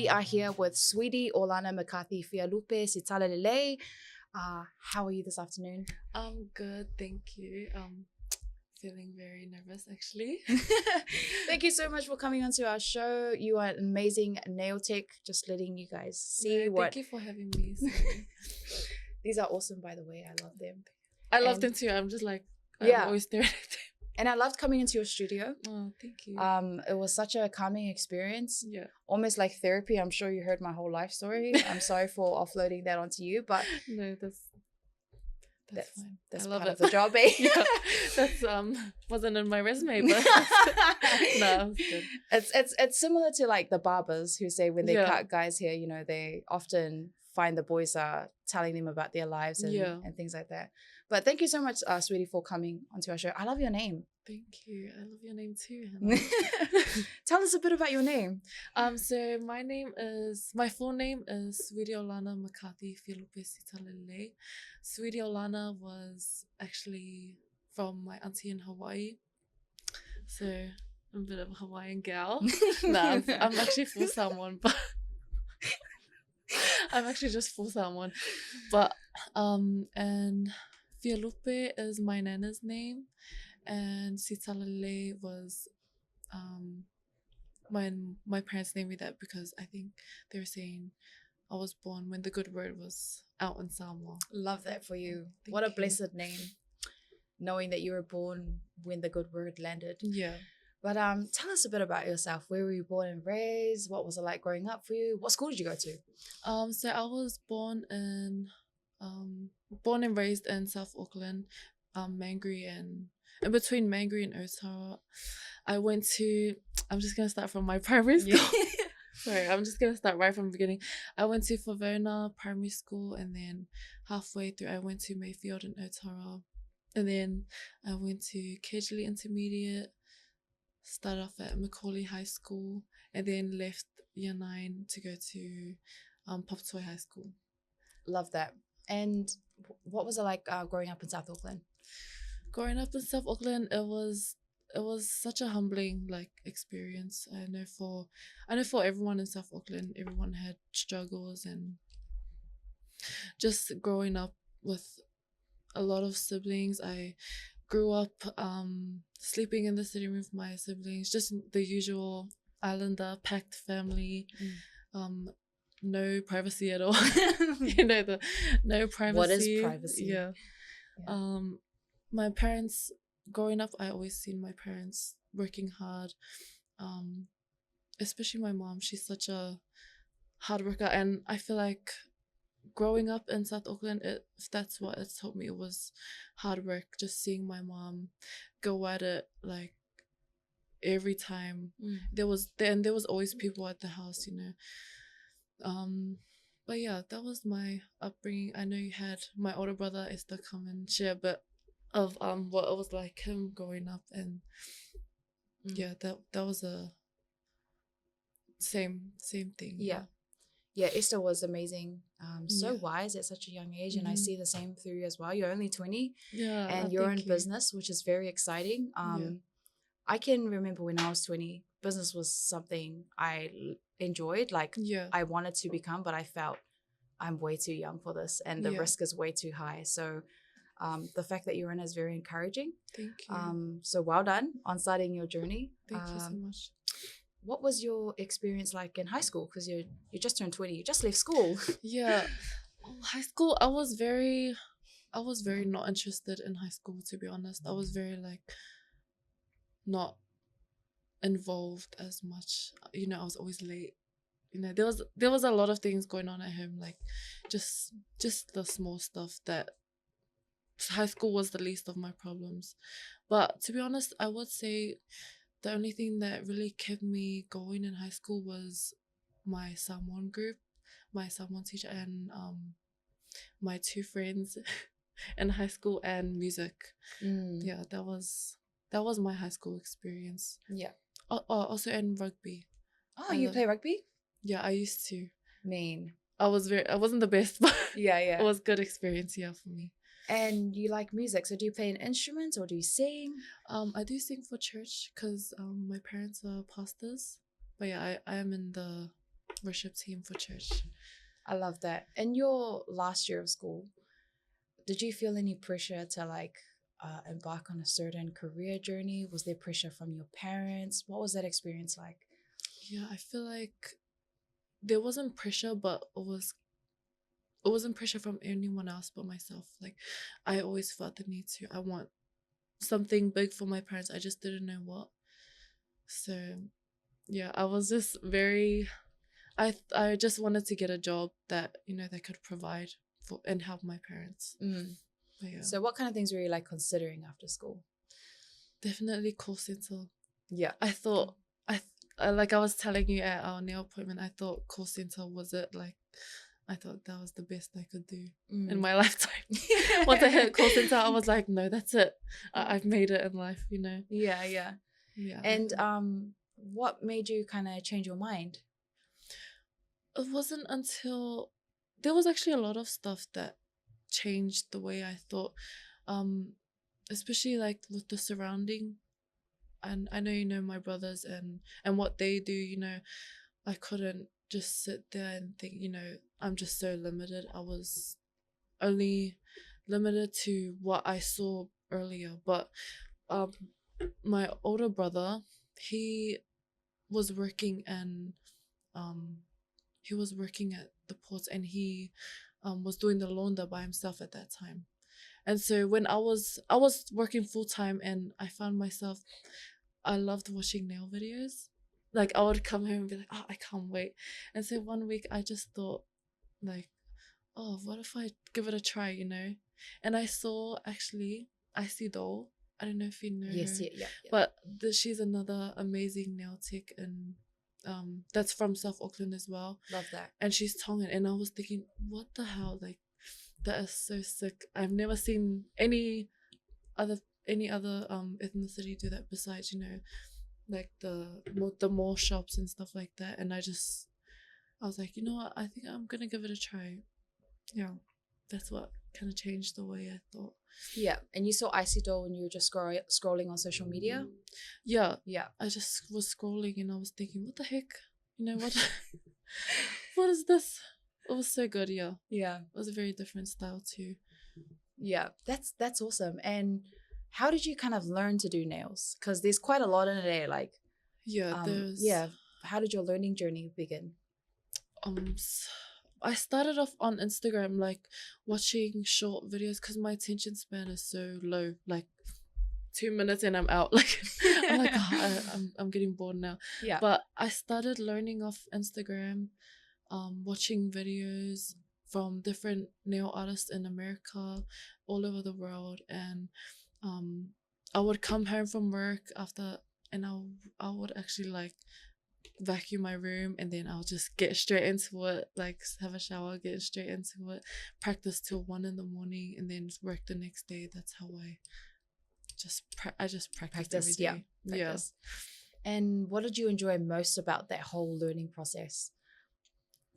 are here with Sweetie Olana McCarthy Fialupe Sitalelele. How are you this afternoon? I'm good, thank you. Feeling very nervous actually. Thank you so much for coming onto our show. You are an amazing nail tech. Just letting you guys see what. Thank you for having me. Sorry. These are awesome, by the way. I love them. I love them too. I'm just like, I'm always staring at them. And I loved coming into your studio. Oh, thank you. It was such a calming experience. Yeah. Almost like therapy. I'm sure you heard my whole life story. I'm sorry for offloading that onto you, but no, that's fine. That's I love part it. of the job, eh? Yeah, that's wasn't in my resume, but no, it's good. It's similar to like the barbers who say when they cut guys hair, you know, they often find the boys are telling them about their lives and things like that. But thank you so much, sweetie, for coming onto our show. I love your name. Thank you. I love your name too, Hana. Tell us a bit about your name. So my full name is Sweetie Olana McCarthy Fialupe Sitalele. Sweetie Olana was actually from my auntie in Hawaii. So I'm a bit of a Hawaiian gal. No, I'm actually full Samoan, but I'm actually just full Samoan. But and Fialupe is my nana's name, and Sitalele was my parents named me that because I think they were saying I was born when the good word was out in Samoa. Love that for you. What a blessed name, knowing that you were born when the good word landed. Yeah. But tell us a bit about yourself. Where were you born and raised? What was it like growing up for you? What school did you go to? So I was born and raised in South Auckland, Mangere and in between Mangere and Otara. I'm just gonna start from my primary school. Sorry, I'm just gonna start right from the beginning. I went to Fuimaono primary school, and then halfway through I went to Mayfield and Otara, and then I went to Kedgley Intermediate. Started off at Macaulay High School, and then left year 9 to go to Papatoetoe High School. Love that. And what was it like growing up in South Auckland? Growing up in South Auckland, it was such a humbling like experience. I know for everyone in South Auckland, everyone had struggles, and just growing up with a lot of siblings. I grew up sleeping in the sitting room with my siblings, just the usual islander packed family. No privacy at all. You know, no privacy. What is privacy? Yeah. My parents, growing up, I always seen my parents working hard. Especially my mom, she's such a hard worker, and I feel like growing up in South Auckland, if that's what it taught me, it was hard work. Just seeing my mom go at it like every time. There was always people at the house, you know. But yeah, that was my upbringing. I know you had my older brother is to come and share a bit of what it was like him growing up, and yeah, that was a same thing. Yeah, Esther was amazing. So wise at such a young age, and I see the same through you as well. You're only 20, and you're in business, which is very exciting. I can remember when I was 20, business was something I enjoyed. Like I wanted to become, but I felt I'm way too young for this, and the risk is way too high. So the fact that you're in is very encouraging. Thank you. So well done on starting your journey. Thank you so much. What was your experience like in high school? Because you just turned 20, you just left school. Yeah, high school. I was very not interested in high school, to be honest. I was very like not involved as much. You know, I was always late. You know, there was a lot of things going on at home, like just the small stuff that high school was the least of my problems. But to be honest, I would say the only thing that really kept me going in high school was my Samoan group, my Samoan teacher, and my 2 friends in high school, and music. Yeah, that was my high school experience. Yeah. Also in rugby. Oh, you play rugby? Yeah, I used to. Mean. I wasn't the best, but yeah. It was good experience, for me. And you like music, so do you play an instrument or do you sing? I do sing for church because my parents are pastors. But yeah, I am in the worship team for church. I love that. In your last year of school, did you feel any pressure to like embark on a certain career journey? Was there pressure from your parents? What was that experience like? Yeah, I feel like there wasn't pressure, but it wasn't pressure from anyone else but myself. Like, I always felt the need to. I want something big for my parents. I just didn't know what. So, yeah, I was just very. I just wanted to get a job that that could provide for and help my parents. Yeah. So, what kind of things were you like considering after school? Definitely call center. Yeah, I thought like I was telling you at our nail appointment, I thought call center was it. Like, I thought that was the best I could do in my lifetime. Once I hit call center, I was like, no, that's it. I've made it in life, Yeah. And what made you kind of change your mind? It wasn't until there was actually a lot of stuff that changed the way I thought, especially like with the surrounding. And I know my brothers and what they do. I couldn't just sit there and think I'm just so limited. I was only limited to what I saw earlier. But my older brother, he was working and he was working at the ports, and he was doing the launder by himself at that time. And so when I was working full time, and I found myself, I loved watching nail videos. Like, I would come home and be like, oh, I can't wait. And so one week I just thought, like, oh, what if I give it a try, And I saw actually Icy Doll. I don't know if you know Yes, her. yeah. But she's another amazing nail tech, and that's from South Auckland as well. Love that. And she's Tongan, and I was thinking, what the hell? Like, that is so sick. I've never seen any other ethnicity do that besides like the mall shops and stuff like that. And I was like, you know what, I think I'm gonna give it a try. Yeah, that's what kind of changed the way I thought. Yeah. And you saw Icy Doll when you were just scrolling on social media? Yeah. I just was scrolling and I was thinking, what the heck, what what is this? It was so good. Yeah, it was a very different style too. Yeah, that's awesome. And how did you kind of learn to do nails? Because there's quite a lot in there. Like, how did your learning journey begin? I started off on Instagram, like watching short videos, because my attention span is so low. Like 2 minutes and I'm out. Like, I'm like, I'm getting bored now. Yeah. But I started learning off Instagram, watching videos from different nail artists in America, all over the world, and I would come home from work after, and I would actually like vacuum my room, and then I'll just get straight into it, like have a shower, get straight into it, practice till 1 a.m, and then work the next day. That's how I just practiced every day. Practice. And what did you enjoy most about that whole learning process?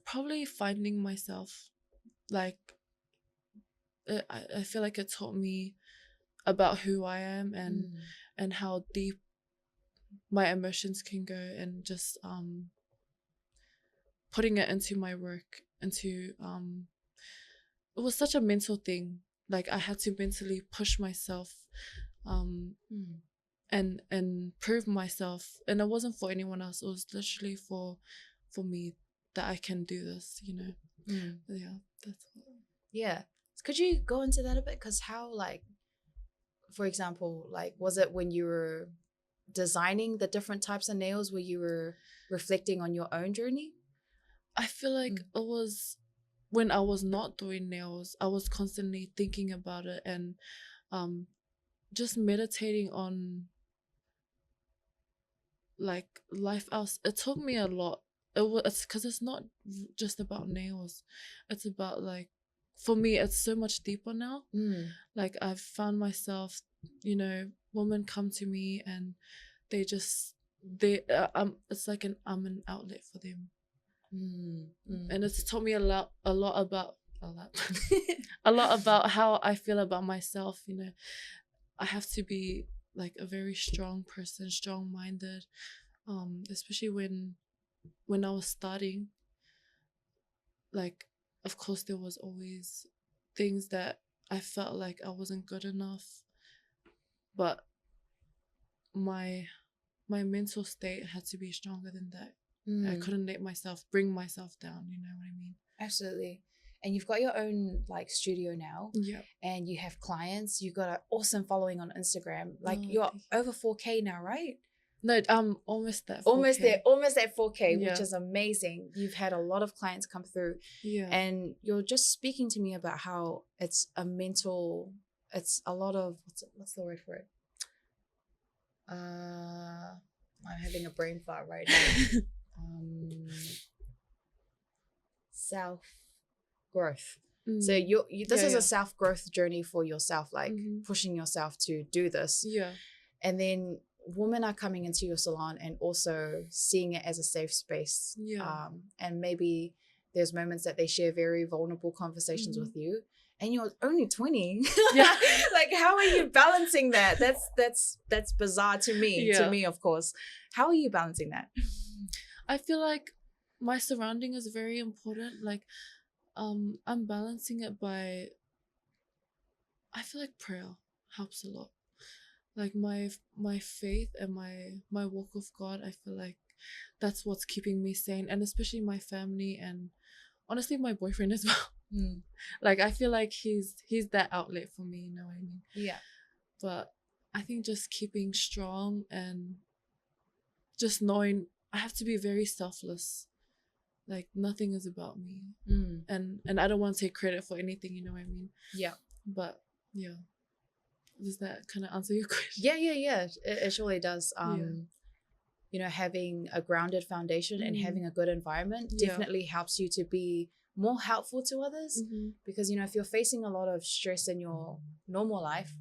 Probably finding myself. Like, I feel like it taught me about who I am and how deep my emotions can go, and just putting it into my work, it was such a mental thing. Like, I had to mentally push myself and prove myself, and it wasn't for anyone else. It was literally for me, that I can do this, Yeah, that's what. Yeah. Could you go into that a bit? Because how, like, for example, like, was it when you were designing the different types of nails where you were reflecting on your own journey? I feel like it was when I was not doing nails. I was constantly thinking about it and just meditating on like life else. It took me a lot. It's because it's not just about nails. It's about, like, for me, it's so much deeper now. Like, I've found myself, women come to me and they just it's like I'm an outlet for them. And it's taught me a lot about how I feel about myself. I have to be like a very strong person, strong-minded, especially when I was starting. like, of course, there was always things that I felt like I wasn't good enough, but my mental state had to be stronger than that. I couldn't bring myself down, you know what I mean? Absolutely. And you've got your own like studio now. Yeah. And you have clients. You've got an awesome following on Instagram. Like you're over 4K now, right? No, I'm almost at 4K. Almost at 4K, which is amazing. You've had a lot of clients come through. Yeah. And you're just speaking to me about how it's a lot of, what's the word for it? I'm having a brain fart right now. Self-growth. So this is a self-growth journey for yourself, like pushing yourself to do this. Yeah. And then women are coming into your salon and also seeing it as a safe space. Yeah. And maybe there's moments that they share very vulnerable conversations with you. And you're only 20. Yeah. Like, how are you balancing that? That's bizarre to me. Yeah. To me, of course. How are you balancing that? I feel like my surrounding is very important. Like, I'm balancing it by, I feel like prayer helps a lot. Like my faith and my walk with God, I feel like that's what's keeping me sane, and especially my family and honestly my boyfriend as well. Like I feel like he's that outlet for me, you know what I mean? Yeah. But I think just keeping strong and just knowing I have to be very selfless. Like nothing is about me. And I don't want to take credit for anything, you know what I mean? Yeah. But yeah. Does that kind of answer your question? Yeah. It surely does. You know, having a grounded foundation and having a good environment definitely helps you to be more helpful to others. Because, you know, if you're facing a lot of stress in your normal life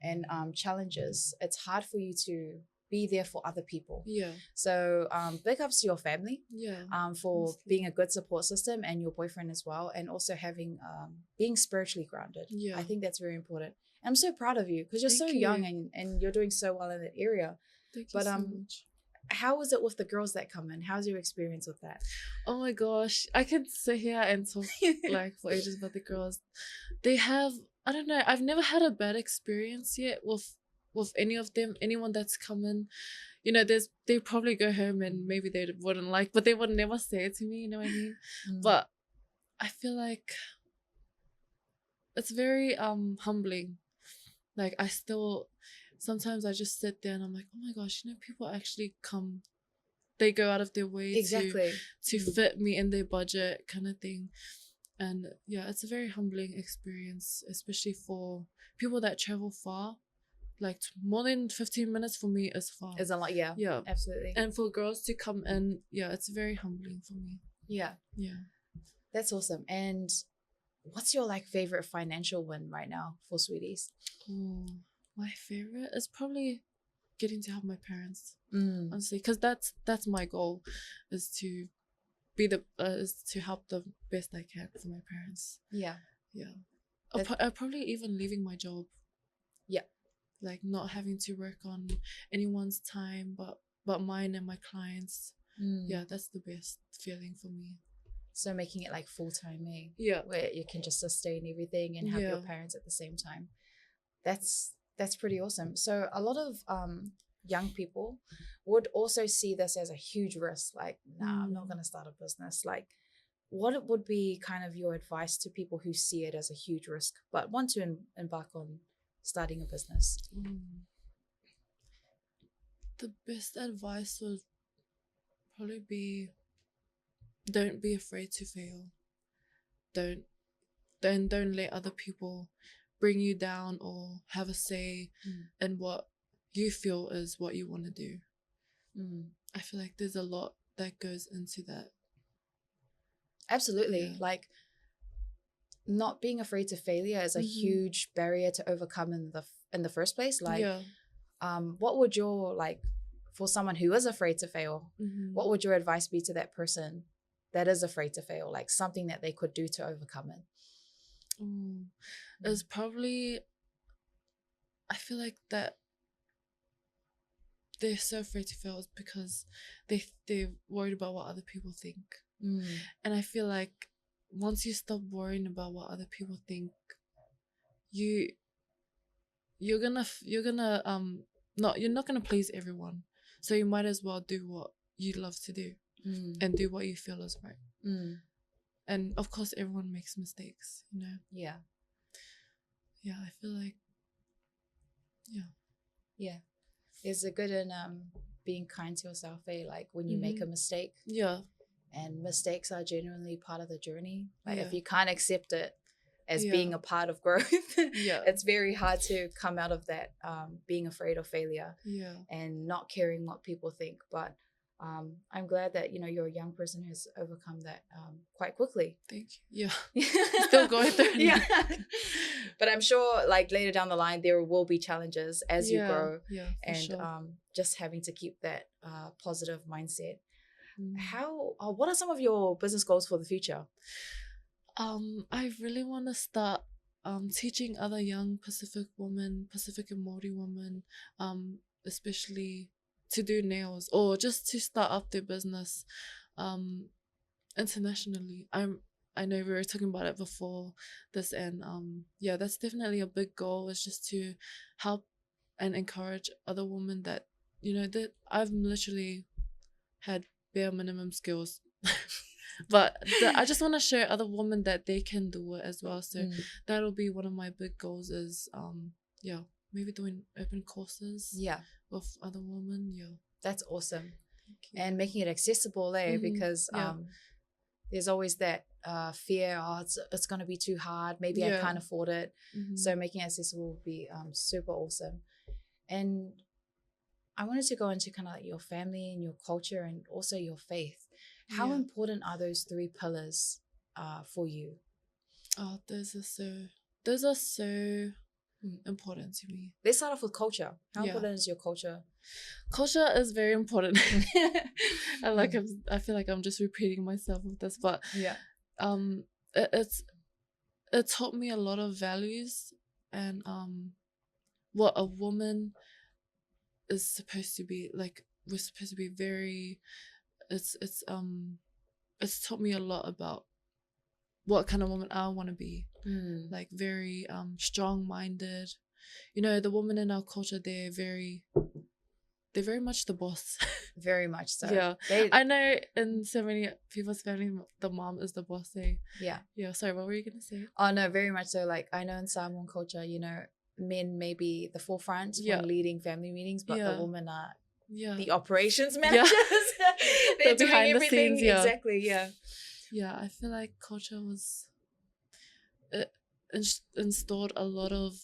and challenges, it's hard for you to be there for other people. Yeah. So big ups to your family. Yeah. For being a good support system, and your boyfriend as well, and also having being spiritually grounded. Yeah. I think that's very important. And I'm so proud of you because you're so young and you're doing so well in that area. Thank you so much. How is it with the girls that come in? How's your experience with that? Oh my gosh, I can sit here and talk like for ages about the girls. They have, I don't know, I've never had a bad experience yet with any of them. Anyone that's come in, you know, they probably go home and maybe they wouldn't like, but they would never say it to me, you know what I mean? But I feel like it's very humbling. Like I still, sometimes I just sit there and I'm like, oh my gosh, you know, people actually come, they go out of their way to fit me in their budget kind of thing. And yeah, it's a very humbling experience, especially for people that travel far. Like more than 15 minutes for me is far. Is a lot, yeah. Yeah, absolutely. And for girls to come in, yeah, it's very humbling for me. Yeah. Yeah. That's awesome. And what's your like favorite financial win right now for Sweeties? Oh, my favorite is probably getting to have my parents, honestly, because that's my goal, is to be is to help the best I can for my parents. Yeah. I'll probably even leaving my job. Yeah. Like not having to work on anyone's time but mine and my clients. Yeah, that's the best feeling for me. So making it like full-time, eh? Yeah. Where you can just sustain everything and have your parents at the same time. That's pretty awesome. So a lot of young people would also see this as a huge risk. Like, nah, I'm not going to start a business. Like, what would be kind of your advice to people who see it as a huge risk but want to embark on starting a business? The best advice would probably be, don't be afraid to fail. Don't let other people bring you down or have a say in what you feel is what you want to do. I feel like there's a lot that goes into that. Absolutely. Yeah. Like not being afraid to failure is a huge barrier to overcome in the first place. Like what would your, like, for someone who is afraid to fail, what would your advice be to that person that is afraid to fail? Like something that they could do to overcome it? It's probably, I feel like that they're so afraid to fail is because they're worried about what other people think. And I feel like once you stop worrying about what other people think, you you're gonna not you're not gonna please everyone. So you might as well do what you love to do and do what you feel is right. And of course, everyone makes mistakes, you know. Yeah. Yeah, I feel like. Yeah. There's a good in being kind to yourself, eh? Like when you make a mistake. Yeah. And mistakes are genuinely part of the journey. Like if you can't accept it as being a part of growth, it's very hard to come out of that being afraid of failure and not caring what people think. But I'm glad that, you know, you're a young person who's overcome that quite quickly. Thank you. Yeah. Still going through it. Yeah. But I'm sure like later down the line, there will be challenges as you grow. Yeah, and sure. Just having to keep that positive mindset. What are some of your business goals for the future? I really want to start teaching other young Pacific and Māori women, especially to do nails or just to start up their business internationally. I know we were talking about it before this, and yeah, that's definitely a big goal, is just to help and encourage other women that, you know, that I've literally had bare minimum skills. But I just want to show other women that they can do it as well. So that'll be one of my big goals, is maybe doing open courses with other women. That's awesome. And making it accessible, because there's always that fear, it's going to be too hard, maybe I can't afford it. So making it accessible would be super awesome. And I wanted to go into kind of like your family and your culture and also your faith. How important are those three pillars for you? Oh, those are so important to me. Let's start off with culture. How important is your culture? Culture is very important. I feel like I'm just repeating myself with this, but it taught me a lot of values and what a woman is supposed to be like. We're supposed to be very. It's taught me a lot about what kind of woman I want to be. Like very strong-minded. You know, the women in our culture, they're very much the boss. Very much so. Yeah. I know in so many people's family, the mom is the boss. Yeah. Sorry, what were you gonna say? Oh no, very much so. Like I know in Samoan culture, you know, men may be the forefront when leading family meetings, but the women are the operations managers. They're doing behind everything. The scenes, exactly. Yeah, I feel like culture was installed a lot of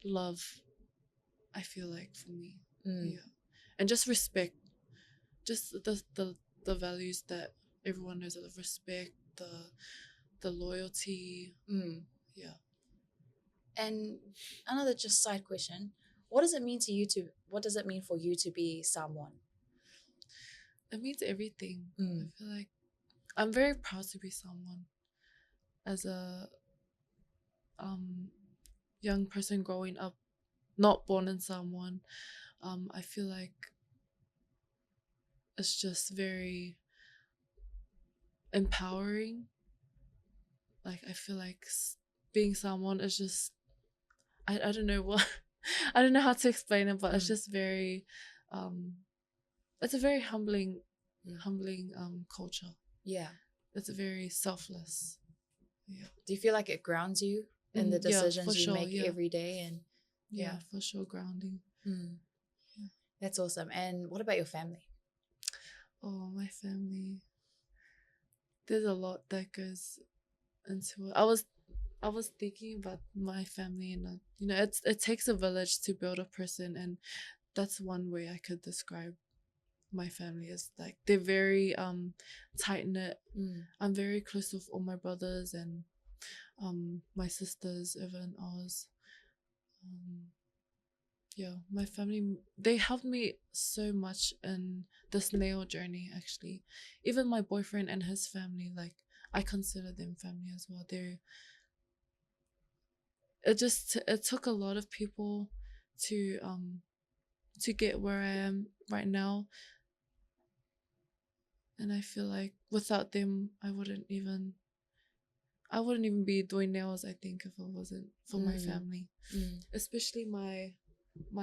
love. I feel like for me, and just respect, just the values that everyone knows, of respect, the loyalty. And another just side question: what does it mean for you to be someone? It means everything. I feel like I'm very proud to be someone. As a young person growing up, not born in someone, I feel like it's just very empowering. Like I feel like being someone is just, I don't know what I don't know how to explain it, but it's just very it's a very humbling culture. Yeah. It's very selfless. Yeah. Do you feel like it grounds you in the decisions you make every day? And for sure, grounding. Yeah. That's awesome. And what about your family? Oh, my family. There's a lot that goes into it. I was thinking about my family, and you know, it takes a village to build a person, and that's one way I could describe my family, is like they're very tight knit. I'm very close with all my brothers and my sisters over in Oz. My family, they helped me so much in this nail journey. Actually, even my boyfriend and his family, like I consider them family as well. It took a lot of people to get where I am right now. And I feel like without them, I wouldn't even be doing nails, I think, if it wasn't for my family. Especially my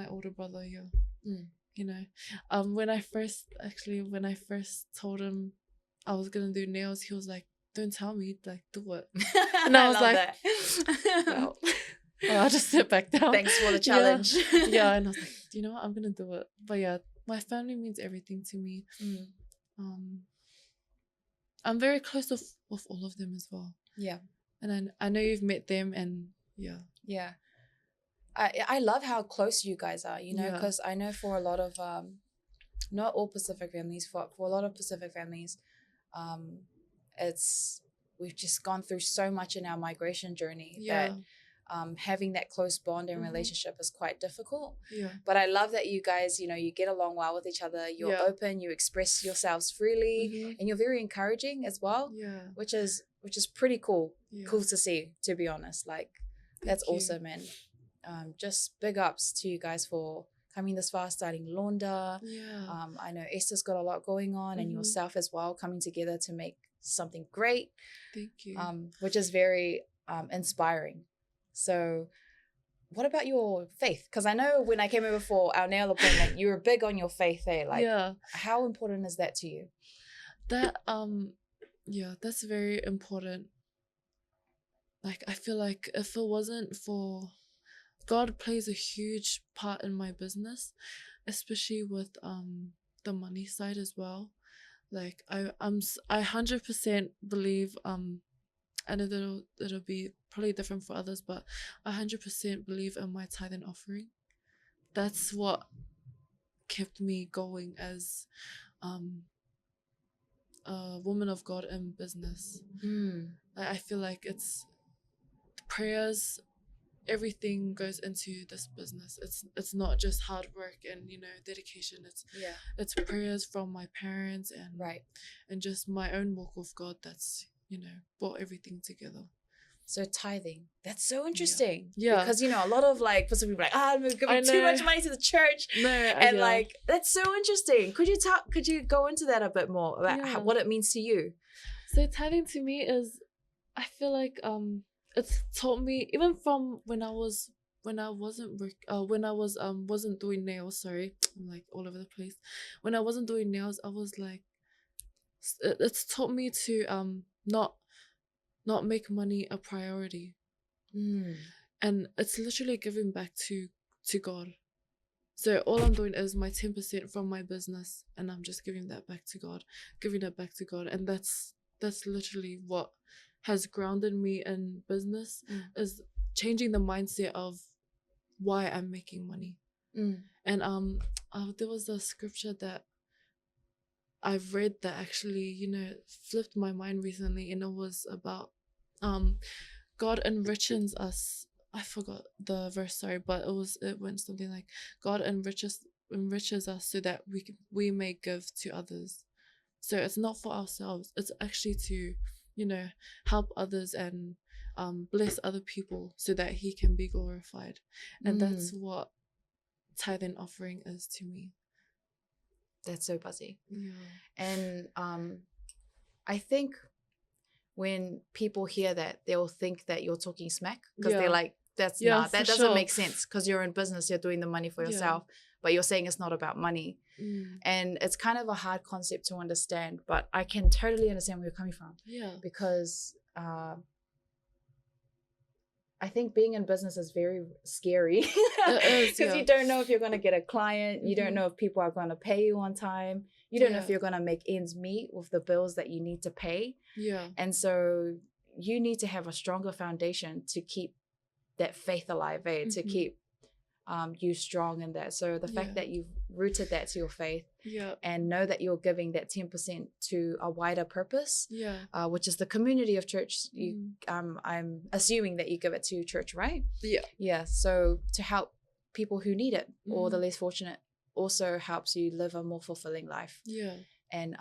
older brother here. You know. When I first told him I was gonna do nails, he was like, "Don't tell me, like, do it." And I was like, "Well, I'll just sit back down. Thanks for the challenge." Yeah, and I was like, "You know what? I'm gonna do it." But yeah, my family means everything to me. I'm very close with all of them as well. Yeah. And I know you've met them, and yeah. Yeah. I love how close you guys are, you know, because I know for a lot of, not all Pacific families, for a lot of Pacific families, we've just gone through so much in our migration journey that having that close bond and relationship is quite difficult. Yeah. But I love that you guys, you know, you get along well with each other. You're open, you express yourselves freely, and you're very encouraging as well. Yeah. Which is pretty cool. Yeah. Cool to see, to be honest. Like, that's awesome, and just big ups to you guys for coming this far, starting Launda. Yeah. I know Esther's got a lot going on, and yourself as well, coming together to make something great. Thank you. Which is very inspiring. So what about your faith? Because I know when I came over for our nail appointment, you were big on your faith there. Like, how important is that to you? That, that's very important. Like, I feel like if it wasn't for God, plays a huge part in my business, especially with the money side as well. Like, I 100% believe, and it'll be probably different for others, but I 100% believe in my tithe and offering. That's what kept me going as a woman of God in business. I feel like it's prayers. Everything goes into this business. It's not just hard work and, you know, dedication. It's prayers from my parents and just my own walk with God that's, you know, brought everything together. So tithing, that's so interesting. Yeah. Because, you know, a lot of like people like, I'm giving too much money to the church. Like, that's so interesting. Could you go into that a bit more about what it means to you? So tithing to me is, I feel like it's taught me, even from when I wasn't doing nails. Sorry, I'm like all over the place. When I wasn't doing nails, I was like, it's taught me to not make money a priority. And it's literally giving back to God. So all I'm doing is my 10% from my business, and I'm just giving it back to God, and that's literally what has grounded me in business, is changing the mindset of why I'm making money. And there was a scripture that I've read that actually, you know, flipped my mind recently, and it was about God enriches us. I forgot the verse, sorry, but it went something like, God enriches us so that we may give to others. So it's not for ourselves, it's actually to, you know, help others and bless other people so that he can be glorified. And that's what tithe and offering is to me. That's so buzzy. Yeah. And I think when people hear that, they'll think that you're talking smack, because they're like, that doesn't make sense, because you're in business, you're doing the money for yourself, but you're saying it's not about money. And it's kind of a hard concept to understand, but I can totally understand where you're coming from. Yeah. Because I think being in business is very scary, because you don't know if you're going to get a client. You don't know if people are going to pay you on time. You don't know if you're going to make ends meet with the bills that you need to pay. Yeah. And so you need to have a stronger foundation to keep that faith alive, to keep you strong in that. So the fact that you've rooted that to your faith, and know that you're giving that 10% to a wider purpose, which is the community of church. I'm assuming that you give it to church, right? Yeah. So to help people who need it, or the less fortunate, also helps you live a more fulfilling life. And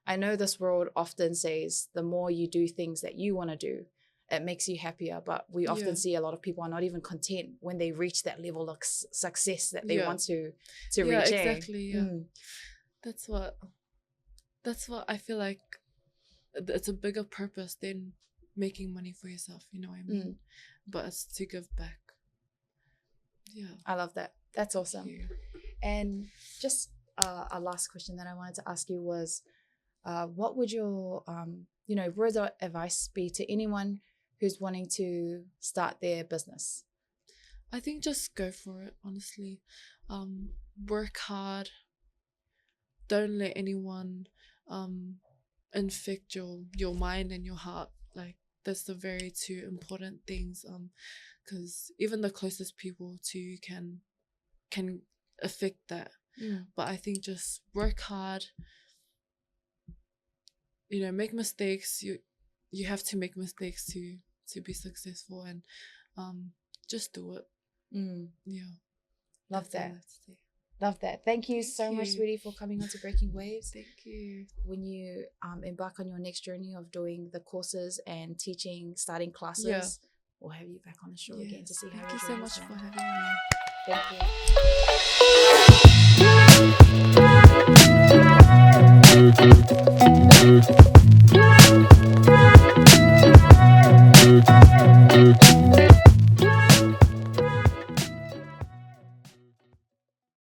I know this world often says the more you do things that you want to do, it makes you happier, but we often see a lot of people are not even content when they reach that level of success that they want to reach. Exactly. That's what that's what I feel like. It's a bigger purpose than making money for yourself. You know what I mean? But it's to give back. Yeah, I love that. That's awesome. And just a last question that I wanted to ask you was, what would your words of advice be to anyone who's wanting to start their business? I think just go for it, honestly. Work hard. Don't let anyone infect your mind and your heart. Like, that's the very two important things. Because even the closest people to you can affect that. But I think just work hard. Make mistakes. You have to make mistakes to be successful, and just do it. Yeah. Love that. Love that. Thank you so much, sweetie, for coming on to Breaking Waves. Thank you. When you embark on your next journey of doing the courses and starting classes, we'll have you back on the show again to see how Thank you so much for having me. Thank you.